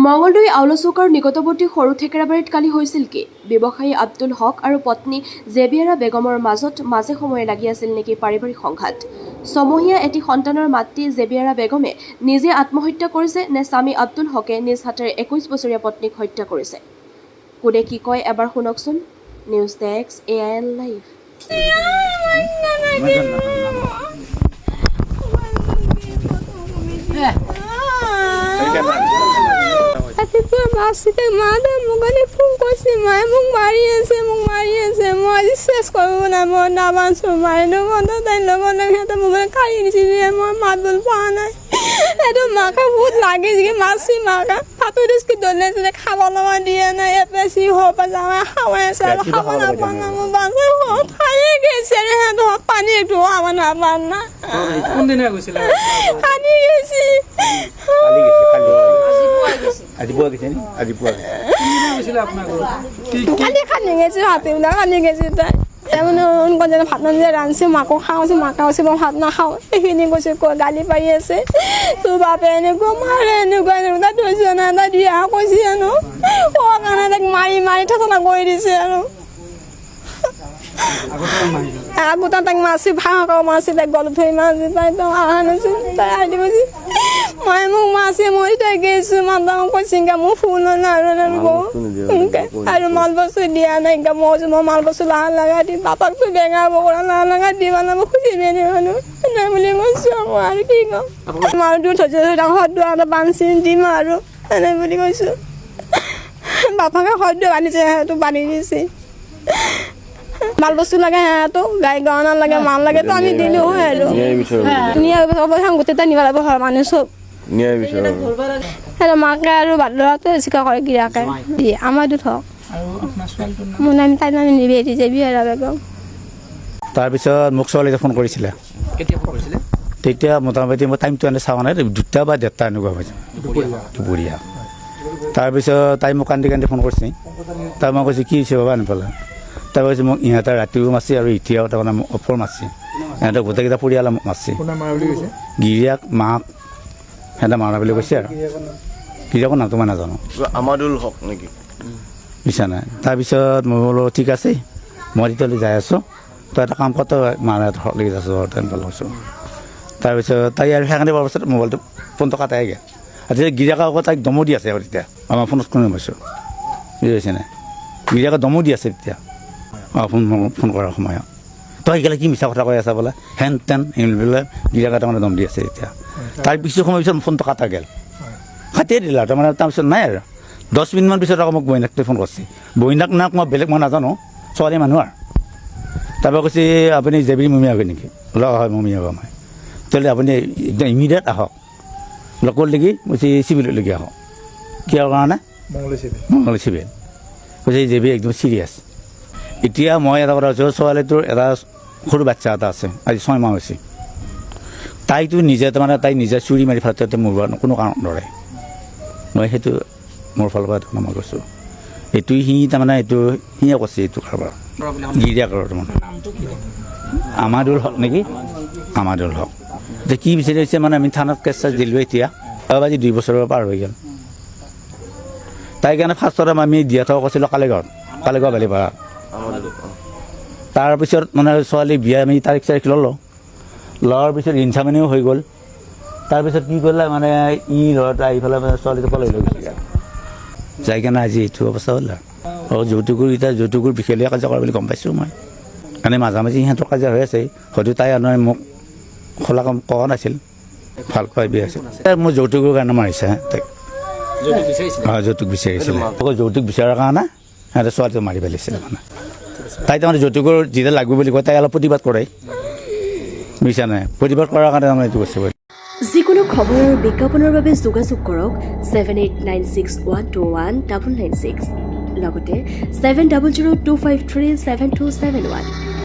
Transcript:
মঙলদৈ আউলচৌকাৰ নিকটৱৰ্তী সৰু ঠেকেৰাবাৰীত কালি হৈছিল কি ব্যৱসায়ী আব্দুল হক আৰু পত্নী জেবিয়াৰা বেগমৰ মাজত মাজে সময়ে লাগি আছিল নেকি পাৰিবাৰিক সংঘাত। ছমহীয়া এটি সন্তানৰ মাতৃ জেবিয়াৰা বেগমে নিজে আত্মহত্যা কৰিছে নে স্বামী আব্দুল হকে নিজ হাতেৰে 21 বছৰীয়া পত্নীক হত্যা কৰিছে। কোনে কি কয় এবাৰ শুনকচোন। News desk AIN live. বাসিতে মাদা মুগানে ফোন করছি মায়ে মুখ মারি আছে মই আজি শেষ করব না মই না বাঁচো মায়ে নগদ তাই লগনে হেতে মুগে খাই দিছি মই মাত বল পাওয়া নাই এটো মাকা বহুত লাগে যে মাছি মাকা ফাতুরিস কি দলে যে খাওয়া লওয়া দিয়ে না এপেসি হপা যাওয়া খাওয়া আছে খাওয়া না পানা মো বাঁচে খাই গেছে রে হেতো পানি একটু আমার না পান না কোন দিনে গৈছিল পানি গেছি আজি পুৱা গৈছিল আপোনাৰ খালি গেছি হাতে না খালি গেছি তাই এমন কোন যেন ভাত নাজে রানছে মাকো খাওয়াছে মাকা আছে মই ভাত না খাও এইখিনি কৈছে গালি পাৰি আছে তো বাপে এনেকো মাৰে এনেকো থৈছে না এটা দিয়া কৈছে আনো ও কাৰণে তাক মাৰি ঠকনা কৰি দিছে আৰু আগতে তাক মাছি মাছি তাক গলত ধৰি মাছি তাই তো আহা নাছিল তাই আহি গৈছে মই মোক মাছি মই তাই গৈছো মানুহ কৈছে মোৰ ফুল আৰু মাল বস্তু দিয়া নাই মই মাল বস্তু লাহ লগা দি বাপাকতো বেঙা বগৰা লাহ লগা দি মানে মোক খুজি মেলি মানুহ নাই বুলি কৈছো মই আৰু কি কম মাৰ দূৰ থৈছো সদ্য বান্ধি দিম আৰু এনে বুলি কৈছো বাপাকে সদ্য বান্ধিছে সেইটো বান্ধি দিছে মাল বস্তু লাগে তো গাই গহনা লাগে মাল লাগে তো আমি দিলো হয় আৰু ধুনীয়া গোটেইটা নিব লাগিব ঘৰৰ মানুহ চব মাকে আৰু বাদৰাতে চিকা কৰে গিৰাকে দিয়ে আমাৰতো থক মোৰ নাম তাই নাম নিবে দি যাবি আৰু বেগম তাৰপিছত মোক ছোৱালীয়ে ফোন কৰিছিলে তেতিয়া মোটামুটি মই টাইমটো এনে চাৱা নাই 2টা বা 1:30 এনেকুৱা হৈছে দুপৰীয়া তাৰপিছত তাই মোক কান্দি ফোন কৰিছে তাই মই কৈছোঁ কি হৈছে বাবা নাপালে তাই কৈছে মোক ইহঁতে ৰাতিও মাছে আৰু এতিয়াও তাৰমানে মোক অপৰ মাছে ইহঁতে গোটেইকেইটা পৰিয়ালে মোক মাছে গিৰিয়াক মাক সিহঁতে মাৰা বুলি কৈছে আৰু গিৰিয়াকৰ নামটো মই নাজানো আমাদুল হক নেকি বুজিছা নাই তাৰপিছত মই বোলো ঠিক আছে মই তেতিয়ালৈ যাই আছোঁ তই এটা কাম কৰ তই মাৰা লাগি যাইছোঁ তেনেকুৱা কৈছোঁ তাৰপিছত তাই আৰু সেইকাৰণে পোৱাৰ পাছত মোবাইলটো ফোনটো কাটাই গ'ল আৰু তেতিয়া গিৰিয়াকৰ আকৌ তাইক দমো দি আছে আৰু তেতিয়া আমাৰ ফোনত কোনো পাইছোঁ বুজি পাইছে নাই গিৰিয়াকে দমো দি আছে তেতিয়া ফোন কৰাৰ সময়ত তই সেইকাৰণে কি মিছা কথা কৈ আছা বোলে হেন তেন বোলে গিৰিয়াকে তাৰমানে দম দি আছে এতিয়া তাৰ কিছু সময় পিছত ফোনটো কাটা গ'ল কাটিয়ে দিলা তাৰমানে তাৰপিছত নাই আৰু 10 মিনিটমান পিছত আকৌ মোক বহিনাকটোৱে ফোন কৰিছে বহিনাক নাক মই বেলেগ মই নাজানো ছোৱালী মানুহ আৰু তাৰপৰা কৈছে আপুনি জেবিৰি মমি আগে নেকি বোলে হয় মমি আগৰ মই তেতিয়াহ'লে আপুনি একদম ইমিডিয়েট আহক লগৰ লাগি কৈছে চিভিললৈকে আহক কিহৰ কাৰণে মংগল চিভিল কৈছে জেবি একদম চিৰিয়াছ এতিয়া মই এটা কথা কৈছোঁ ছোৱালীটোৰ এটা সৰু বাচ্চা এটা আছে আজি 6 মাহ হৈছে তাইতো নিজে তাৰমানে তাই নিজে চুৰি মাৰি ফালতে মোৰ কোনো কাৰণ নৰে মই সেইটো মোৰ ফালৰ পৰা তাৰমানে মই কৈছোঁ এইটো সি তাৰমানে এইটো সিয়ে কৈছে এইটো কাৰোবাৰ গিৰিয়াকৰ তাৰমানে আমাদুল হক নেকি আমাদুল হক এতিয়া কি বিচাৰিছে মানে আমি থানাত কেছ চেছ দিলোঁ এতিয়া আজি 2 বছৰৰ পাৰ হৈ গ'ল তাই কাৰণে ফাৰ্ষ্টতে আমি দিয়া থোৱা কৈছিলোঁ কালেগাঁও বালিপাৰা তাৰপিছত মানে ছোৱালী বিয়া আমি তাৰিখ ল'লোঁ লোৱাৰ পিছত ইনচামনিও হৈ গ'ল তাৰপিছত কি কৰিলে মানে ই ল'ৰাটো আহি পেলাই মানে ছোৱালীটো পলাই লৈ গৈছে যাই কেনে আজি এইটো অৱস্থা হ'ল আৰু যৌতুকৰ বিশেষকৈ কাজিয়া কৰা বুলি গম পাইছোঁ মই মানে মাজে সিহঁতৰ কাজিয়া হৈ আছে হয়তো তাই আনে মোক খোলা কাম কোৱা নাছিল ভালকৈ বিয়া আছিল মোৰ যৌতুকৰ কাৰণে মাৰিছে তাইক যৌতুক বিচাৰিছিলে যৌতুক বিচৰাৰ কাৰণে সিহঁতে ছোৱালীটো মাৰি পেলাইছিলে মানে তাই তাৰমানে যৌতুকৰ যেতিয়া লাগিব বুলি কয় তাই অলপ প্ৰতিবাদ কৰে বুজিছা নাই প্ৰতিবাদ কৰাৰ কাৰণে তাৰমানে এইটো বস্তু যিকোনো খবৰ আৰু বিজ্ঞাপনৰ বাবে যোগাযোগ কৰক 7896121996 লগতে 7002537271